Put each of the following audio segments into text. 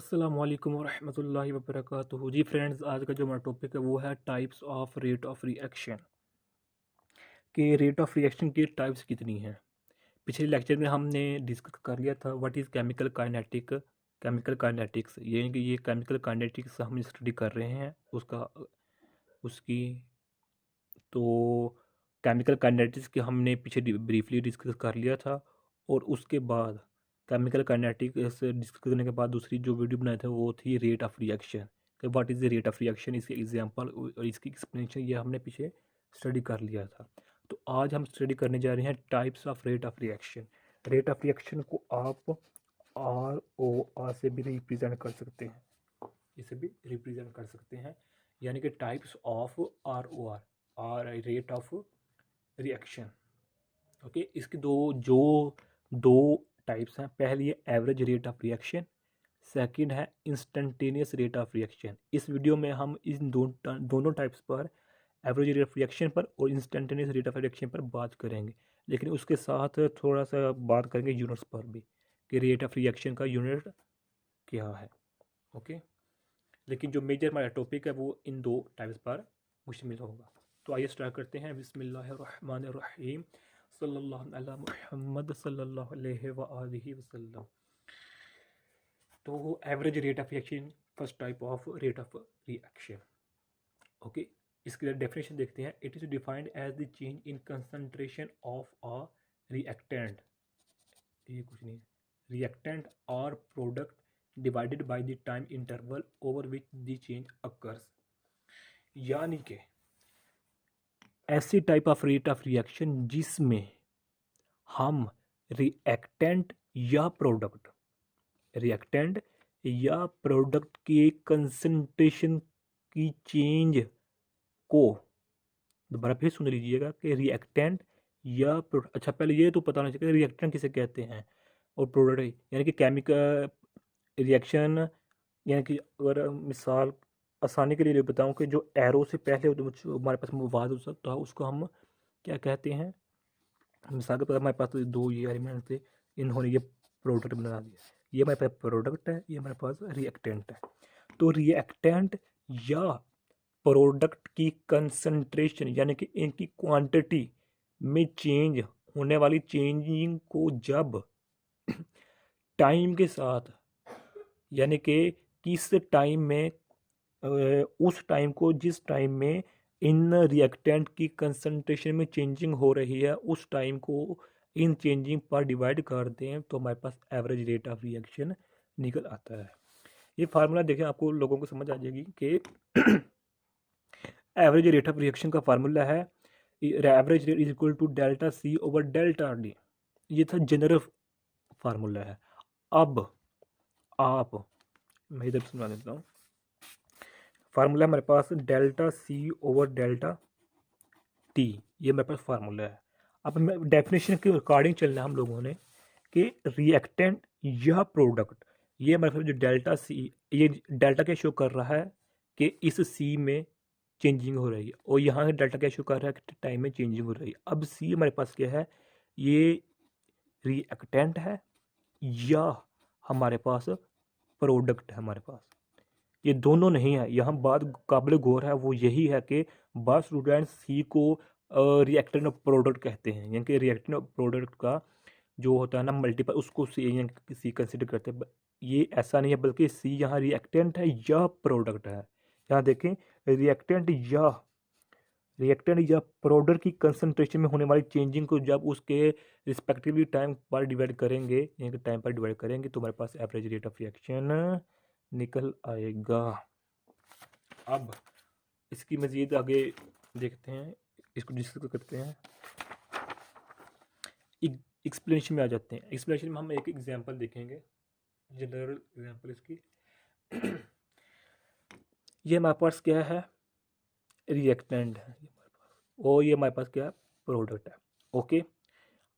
अस्सलामुअलैकुम वरहमतुल्लाहि वबरकातुहू। जी फ्रेंड्स, आज का जो हमारा टॉपिक है वो है types of rate of reaction. कि रेट ऑफ रिएक्शन की टाइप्स कितनी हैं। पिछले लेक्चर में हमने डिस्कस कर लिया था व्हाट इज़ केमिकल काइनेटिक्स, ये कि ये केमिकल काइनेटिक्स हम स्टडी कर रहे हैं उसका उसकी तो केमिकल काइनेटिक्स के हमने पीछे ब्रीफली डिस्कस कर लिया था। और उसके बाद केमिकल काइनेटिक्स डिस्कस करने के बाद दूसरी जो वीडियो बनाए थे वो थी रेट ऑफ रिएक्शन, कि what is the rate of reaction, इसके एग्जांपल और इसकी एक्सप्लेनेशन ये हमने पीछे स्टडी कर लिया था। तो आज हम स्टडी करने जा रहे हैं types of rate of reaction. Rate of reaction को आप ROR से भी रिप्रेजेंट कर सकते हैं, इसे भी रिप्रेजेंट कर सकते हैं, यानी कि टाइप्स ऑफ ROR और रेट ऑफ रिएक्शन। ओके, इसके दो टाइप्स हैं। पहली है average rate of reaction, second है इंस्टेंटेनियस रेट ऑफ रिएक्शन। इस वीडियो में हम इन दोनों टाइप्स पर, एवरेज रेट ऑफ रिएक्शन पर और इंस्टेंटेनियस रेट ऑफ रिएक्शन पर बात करेंगे। लेकिन उसके साथ थोड़ा सा बात करेंगे यूनिट्स पर भी, कि रेट ऑफ रिएक्शन का यूनिट क्या है। ओके, लेकिन जो मेजर हमारा टॉपिक है वो इन दो टाइप्स पर मुश्तमिल होगा। तो आइए स्टार्ट करते हैं। बिस्मिल्लाहिर्रहमानिर्रहीम, सल्लल्लाहु अला मुहम्मद सल्लल्लाहु अलैहि व आलिहि वसल्लम। तो average rate of reaction, first type of rate of reaction. Okay, इसकी डेफिनेशन देखते हैं। It is defined as the change in concentration of a reactant, ये कुछ नहीं है, रिएक्टेंट और product divided by the time interval over which the change occurs. यानी कि ऐसी type of rate of reaction जिसमें हम रिएक्टेंट या प्रोडक्ट की कंसंट्रेशन की चेंज को, दोबारा फिर सुन लीजिएगा, कि रिएक्टेंट या प्रोडक्ट, अच्छा पहले ये तो पता होना चाहिए रिएक्टेंट किसे कहते हैं और प्रोडक्ट, यानी कि केमिकल रिएक्शन। यानी कि अगर मिसाल आसानी के लिए बताऊं कि जो एरो से पहले जो हमारे पास मवाद हो सकता है उसको हम क्या कहते हैं। मिसाल के तौर पर हमारे पास तो दो ये एलिमेंट थे, इन्होंने ये प्रोडक्ट बना दिया, ये हमारे पास प्रोडक्ट है, ये हमारे पास रिएक्टेंट है। तो रिएक्टेंट या प्रोडक्ट की कंसंट्रेशन यानी कि इनकी क्वांटिटी में चेंज होने वाली चेंजिंग को जब टाइम के साथ, यानी कि किस टाइम में, उस टाइम को जिस टाइम में इन रिएक्टेंट की कंसंट्रेशन में चेंजिंग हो रही है उस टाइम को इन चेंजिंग पर डिवाइड कर दें तो हमारे पास एवरेज रेट ऑफ रिएक्शन निकल आता है। ये फार्मूला देखें, आपको लोगों को समझ आ जाएगी कि एवरेज रेट ऑफ रिएक्शन का फार्मूला है average rate is equal to delta C over delta D. ये था जनरल फार्मूला है। अब आप, मैं इधर सुना देता हूँ। फार्मूला हमारे पास delta C over delta T, ये मेरे पास फार्मूला है। अब मैं डेफिनेशन के अकॉर्डिंग चलना है हम लोगों ने, कि रिएक्टेंट या प्रोडक्ट, ये मेरे पास जो डेल्टा सी, ये डेल्टा क्या शो कर रहा है कि इस सी में चेंजिंग हो रही है, और यहाँ डेल्टा क्या शो कर रहा है कि टाइम में चेंजिंग हो रही है। अब सी हमारे पास क्या है, ये रिएक्टेंट है या हमारे पास प्रोडक्ट है। हमारे पास ये दोनों नहीं है। यहाँ बात काबिल गौर है वो यही है कि बाद स्टूडेंट्स सी को रिएक्टेंट ऑफ प्रोडक्ट कहते हैं, यानी कि रिएक्टेंट ऑफ प्रोडक्ट का जो होता है ना मल्टीपल, उसको सी कंसिडर करते हैं। ये ऐसा नहीं है, बल्कि सी यहाँ रिएक्टेंट है या प्रोडक्ट है। यहाँ देखें, रिएक्टेंट या प्रोडक्ट की कंसंट्रेशन में होने वाली चेंजिंग को जब उसके रिस्पेक्टिवली टाइम पर डिवाइड करेंगे, यानी कि टाइम पर डिवाइड करेंगे तो हमारे पास एवरेज रेट ऑफ रिएक्शन निकल आएगा। अब इसकी मज़ीद आगे देखते हैं, इसको डिस्कस करते हैं, एक्सप्लेनेशन में आ जाते हैं। एक्सप्लेनेशन में हम एक एग्जांपल देखेंगे, जनरल एग्जांपल इसकी। ये हमारे पास क्या है, रिएक्टेंट है और ये हमारे पास क्या है, प्रोडक्ट है। ओके,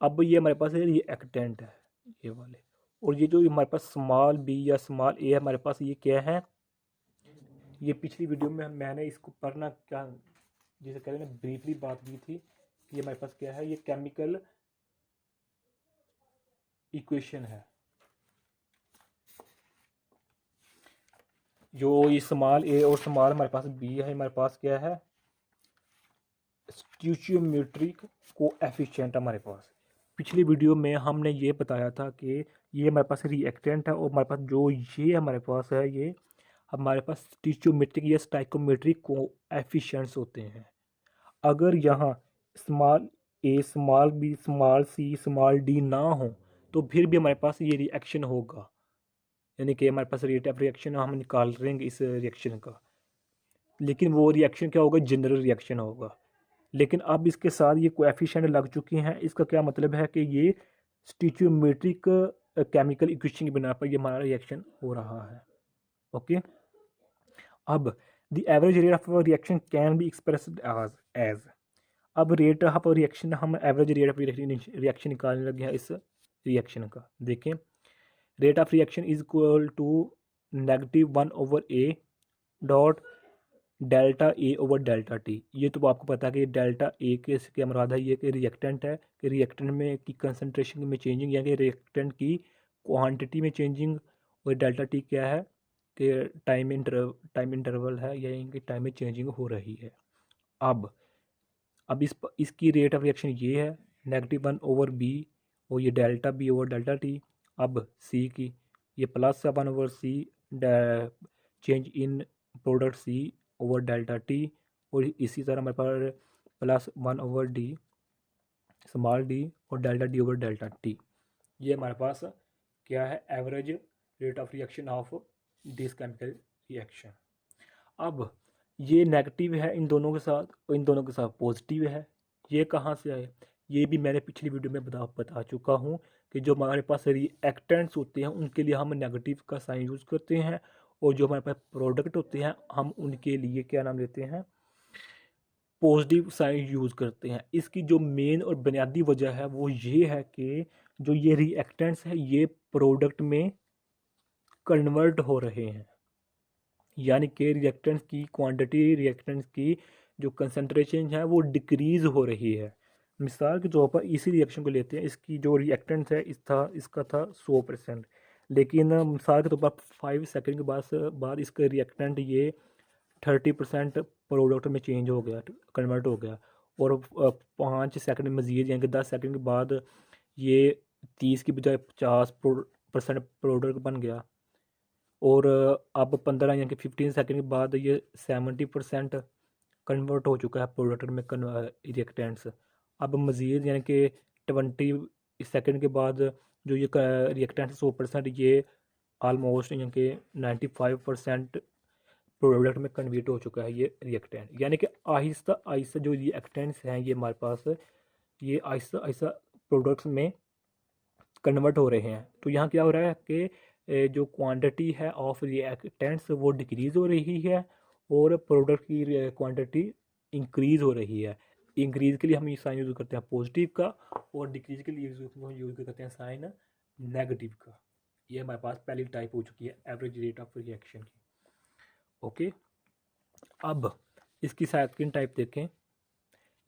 अब ये हमारे पास है रिएक्टेंट है, ये वाले, और ये जो हमारे पास स्मॉल बी या स्मॉल ए हमारे पास, ये क्या है, ये पिछली वीडियो में मैंने इसको पढ़ना क्या, जैसे कह रहे हैं ब्रीफली बात की थी कि ये हमारे पास क्या है, ये केमिकल इक्वेशन है। जो ये स्मॉल ए और स्मॉल हमारे पास बी है, हमारे पास क्या है, स्टिचियोमेट्रिक कोएफिशिएंट हमारे पास। पिछली वीडियो में हमने ये बताया था कि ये हमारे पास रिएक्टेंट है और हमारे पास जो ये हमारे पास है, ये हमारे पास स्टिचियोमेट्रिक या स्टाइकोमेट्रिक कोएफिशिएंट्स होते हैं। अगर यहाँ स्मॉल ए, small B, small C, small D ना हो तो फिर भी हमारे पास ये रिएक्शन होगा, यानी कि हमारे पास रेट ऑफ रिएक्शन हम निकाल रहे हैं इस रिएक्शन का, लेकिन वो रिएक्शन क्या होगा, जनरल रिएक्शन होगा। लेकिन अब इसके साथ ये कोएफिशिएंट लग चुके हैं, इसका क्या मतलब है कि ये स्टिचियोमेट्रिक केमिकल इक्वेशन की बिना पर ये हमारा रिएक्शन हो रहा है। ओके, अब the average rate of reaction can be expressed as अब रेट ऑफ रिएक्शन, हम एवरेज रेट ऑफ रिएक्शन निकालने लगे हैं इस रिएक्शन का। देखें, rate of reaction is equal to -1/a dot delta A over delta T. ये तो आपको पता है कि डेल्टा ए के इसके मुराद है ये कि रिएक्टेंट है, कि रिएक्टेंट में की कंसनट्रेशन में चेंजिंग, या कि रिएक्टेंट की क्वांटिटी में चेंजिंग। और डेल्टा टी क्या है कि टाइम इंटरवल है, या इनकी टाइम में चेंजिंग हो रही है। अब इसकी रेट ऑफ रिएक्शन ये है -1/b और ये delta B over delta T. अब सी की ये +1/c change in product C over delta T, और इसी तरह हमारे पास +1/d स्मॉल डी और delta D over delta T. ये हमारे पास क्या है, average rate of reaction of this chemical reaction. अब ये नेगेटिव है इन दोनों के साथ और इन दोनों के साथ पॉजिटिव है। ये कहाँ से आए, ये भी मैंने पिछली वीडियो में बता चुका हूँ कि जो हमारे पास रिएक्टेंट्स होते हैं उनके लिए हम नेगेटिव का साइन यूज़ करते हैं, और जो हमारे पास प्रोडक्ट होते हैं हम उनके लिए क्या नाम लेते हैं, पॉजिटिव साइन यूज़ करते हैं। इसकी जो मेन और बुनियादी वजह है वो ये है कि जो ये रिएक्टेंट्स हैं ये प्रोडक्ट में कन्वर्ट हो रहे हैं, यानी कि रिएक्टेंट्स की क्वांटिटी, रिएक्टेंट्स की जो कंसंट्रेशन है वो डिक्रीज़ हो रही है। मिसाल के तौर पर इसी रिएक्शन को लेते हैं, इसकी जो रिएक्टेंट्स है इसका था 100%, लेकिन मिसाल के तौर पर 5 सेकंड के बाद इसका रिएक्टेंट ये 30% प्रोडक्ट में चेंज हो गया, कन्वर्ट हो गया, और 5 सेकंड मज़ीद यानी कि 10 सेकंड के बाद ये 30 की बजाय 50% प्रोडक्ट बन गया, और अब 15 यानी कि 15 सेकंड के बाद ये 70% कन्वर्ट हो चुका है प्रोडक्ट में रिएक्टेंट्स। अब मज़ीद यानी कि 20 सेकंड के बाद जो ये रिएक्टेंट्स 100% ये आलमोस्ट यानी कि 95% प्रोडक्ट में कन्वर्ट हो चुका है ये रिएक्टेंट। यानी कि आहिस्ता आहिस्ता जो रिएक्टेंट्स हैं ये हमारे पास ये आहिस्ता आहिस्ता प्रोडक्ट्स में कन्वर्ट हो रहे हैं। तो यहाँ क्या हो रहा है कि जो क्वांटिटी है ऑफ रिएक्टेंट्स वो डिक्रीज़ हो रही है, और प्रोडक्ट की क्वांटिटी इंक्रीज़ हो रही है। इंक्रीज़ के लिए हम ये साइन यूज़ करते हैं पॉजिटिव का, और डिक्रीज़ के लिए यूज़ करते हैं साइन नेगेटिव का। ये हमारे पास पहली टाइप हो चुकी है एवरेज रेट ऑफ रिएक्शन की। ओके, अब इसकी सेकंड टाइप देखें,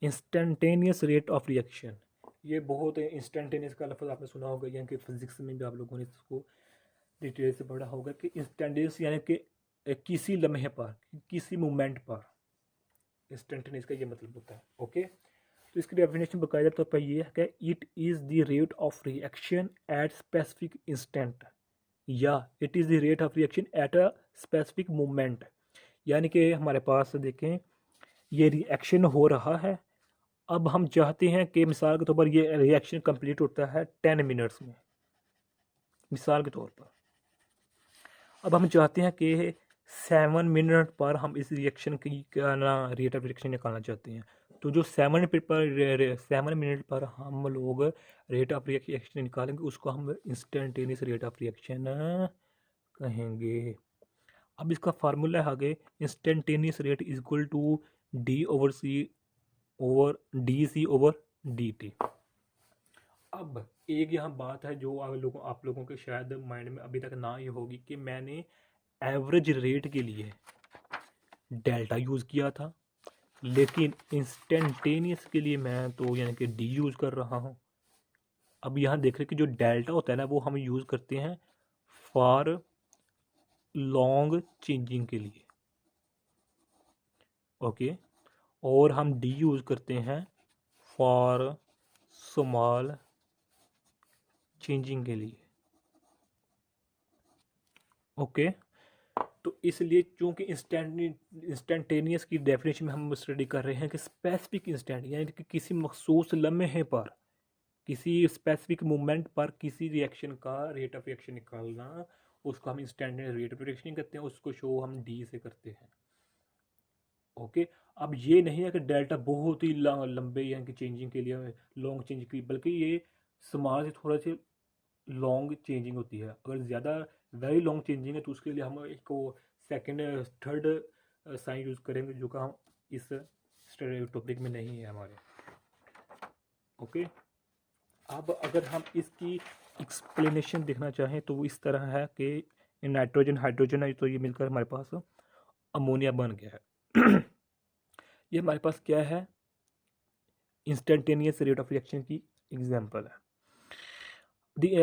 इंस्टेंटेनियस रेट ऑफ रिएक्शन। ये बहुत इंस्टेंटेनियस का लफ्ज़ आपने सुना होगा, यानी कि फिजिक्स में भी आप लोगों ने इसको डिटेल से पढ़ा होगा कि इंस्टेंटेनियस यानी कि किसी लम्हे पर, किसी मोमेंट पर, इंस्टेंटेनियस का ये मतलब होता है। ओके, तो इसकी डेफिनेशन बाकायदा तौर पर ये है कि it is the rate of reaction at specific instant, या it is the rate of reaction at a specific moment. यानी कि हमारे पास देखें ये रिएक्शन हो रहा है, अब हम चाहते हैं कि मिसाल के तौर पर ये रिएक्शन कंप्लीट होता है 10 मिनट्स में, मिसाल के तौर पर। अब हम चाहते हैं कि 7 मिनट पर हम इस रिएक्शन की क्या ना रेट ऑफ रिएक्शन निकालना चाहते हैं। तो जो 7 मिनट पर हम लोग रेट ऑफ रिएक्शन निकालेंगे उसको हम इंस्टेंटेनियस रेट ऑफ रिएक्शन कहेंगे। अब इसका फार्मूला है आगे, instantaneous rate is equal to D C over D T. अब एक यहाँ बात है जो आप लोगों के शायद माइंड में अभी तक ना ये होगी कि मैंने एवरेज रेट के लिए डेल्टा यूज़ किया था, लेकिन इंस्टेंटेनियस के लिए मैं तो यानी कि डी यूज़ कर रहा हूँ। अब यहाँ देख रहे कि जो डेल्टा होता है ना वो हम यूज़ करते हैं फॉर लॉन्ग चेंजिंग के लिए, ओके। और हम डी यूज़ करते हैं फॉर स्मॉल चेंजिंग के लिए, ओके। तो इसलिए चूंकि इंस्टेंटेनियस की डेफिनेशन में हम स्टडी कर रहे हैं कि स्पेसिफिक इंस्टेंट, यानी कि किसी मखसूस लम्हे पर, किसी स्पेसिफिक मोमेंट पर किसी रिएक्शन का रेट ऑफ रिएक्शन निकालना, उसको हम इंस्टेंटेनियस रेट ऑफ रिएक्शन कहते हैं, उसको शो हम डी से करते हैं, ओके। अब ये नहीं है कि डेल्टा बहुत ही लंबे यानी कि चेंजिंग के लिए लॉन्ग चेंजिंग की, बल्कि ये स्मॉल से थोड़ा से लॉन्ग चेंजिंग होती है। अगर ज़्यादा वेरी लॉन्ग चेंजिंग है तो उसके लिए हम एक सेकंड थर्ड साइन यूज़ करेंगे, जो कि हम इस टॉपिक में नहीं है हमारे, ओके। अब अगर हम इसकी एक्सप्लेनेशन देखना चाहें तो वो इस तरह है कि नाइट्रोजन हाइड्रोजन है तो ये मिलकर हमारे पास अमोनिया बन गया है। ये हमारे पास क्या है, इंस्टेंटेनियस रेट ऑफ रिएक्शन की एग्जांपल है।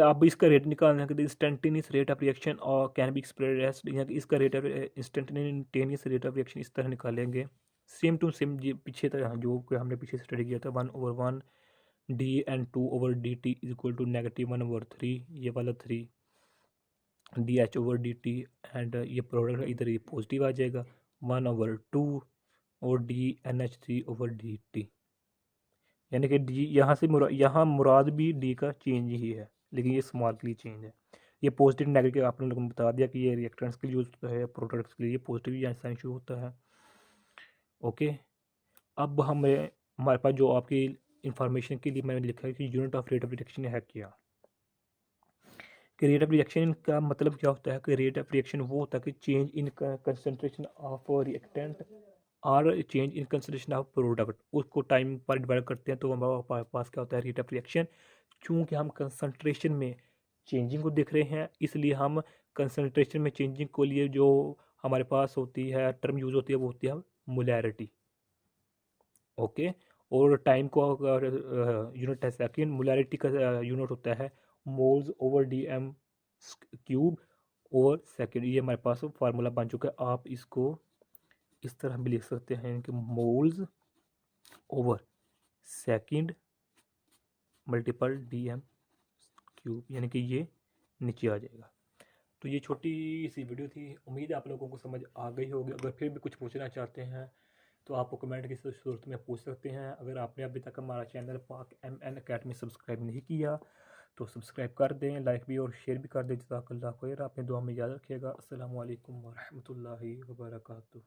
अब इसका रेट निकालना है, इंस्टेंटेनियस रेट ऑफ रिएक्शन और कैन बी एक्सप्रेस्ड एज, यहाँ इसका rate of instantaneous rate of reaction इस तरह निकालेंगे, सेम टू सेम पीछे तरह जो कि हमने पीछे स्टडी किया था, 1/1 D N 2/dt is equal to -1/3, ये वाला 3 D H over D T, and ये प्रोडक्ट इधर ये पॉजिटिव आ जाएगा, 1/2 और DNH3/dt, यानी कि डी यहाँ से यहाँ मुराद भी डी का चेंज ही है, लेकिन ये स्मॉल के लिए चेंज है। ये पॉजिटिव नेगेटिव आपने लोगों को बता दिया कि ये रिएक्टेंट्स के लिए यूज होता है, प्रोडक्ट्स के लिए पॉजिटिव या साइन शो होता है, ओके। अब हमारे पास जो आपकी इंफॉर्मेशन के लिए मैंने लिखा है कि unit of rate of reaction है क्या, कि रेट ऑफ रिएक्शन का मतलब क्या होता है, कि रेट ऑफ रिएक्शन वो होता है कि change in concentration of reactant और change in concentration of product, उसको टाइम पर डिवाइड करते हैं तो हमारे पास क्या होता है, रेट ऑफ रिएक्शन। चूँकि हम कंसंट्रेशन में चेंजिंग को देख रहे हैं, इसलिए हम कंसंट्रेशन में चेंजिंग को लिए जो हमारे पास होती है टर्म यूज होती है वो होती है मोलैरिटी, ओके। और टाइम को अगर यूनिट है सेकेंड, मोलैरिटी का यूनिट होता है moles over D M cube और सेकेंड, ये हमारे पास फार्मूला बन चुका है। आप इसको इस तरह भी लिख सकते हैं कि moles over second multiple D M cube, यानी कि ये नीचे आ जाएगा। तो ये छोटी सी वीडियो थी, उम्मीद है आप लोगों को समझ आ गई होगी। अगर फिर भी कुछ पूछना चाहते हैं तो आप कमेंट की सूरत में पूछ सकते हैं। अगर आपने अभी तक हमारा चैनल पाक MN अकेडमी सब्सक्राइब नहीं किया तो सब्सक्राइब कर दें, लाइक भी और शेयर भी कर दें। जज़ाकल्लाह खैर, अपने दुआ में याद रखिएगा। अस्सलामु अलैकुम वरहमतुल्लाहि वबरकातुहू।